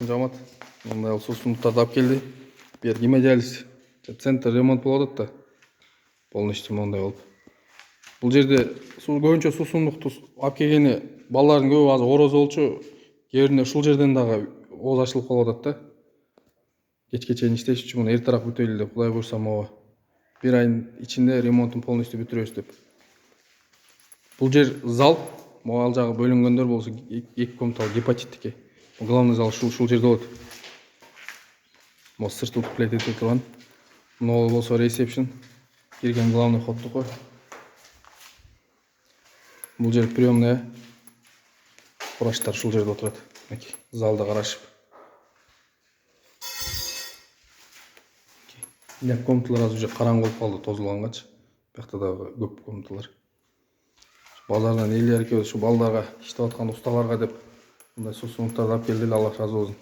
Жамат, мындай суусундуктарды алып келди. Бер гемодиализ центр ремонт болуп атат да. Полностью мындай болуп. Бул жерде көбүнчө суусундукту алып келгени балдардын көбү азыр ороз болчу. Кээ ушул жерден дагы ооз ачылып калып атат да. Кечке чейин иштешчү муну эртерээк бүтөйлү деп, Кудай буйрса могу 1 айдын ичинде ремонтун полностью бүтүрөбүз деп. Бул жер зал, могу ал жагы бөлүнгөндөр болсо 2 комнаталуу гепатиттики. Главный зал ушул жерде болот. Могу сырт плит этип турган. Могу болсо ресепшн, кирген главный ходтуку. Бул жер приемная. Врачтар ушул жерде отурат. Залды карашып. Мына комнаталар азыр уже караңгы болуп калды, тозулгангачы. Бuyакта дагы көп комнаталар. Базардан элдер экөөбүз ушу балдарга иштеп аткан усталарга деп мындай суусундуктарды алып келдик. Алла разы болсун.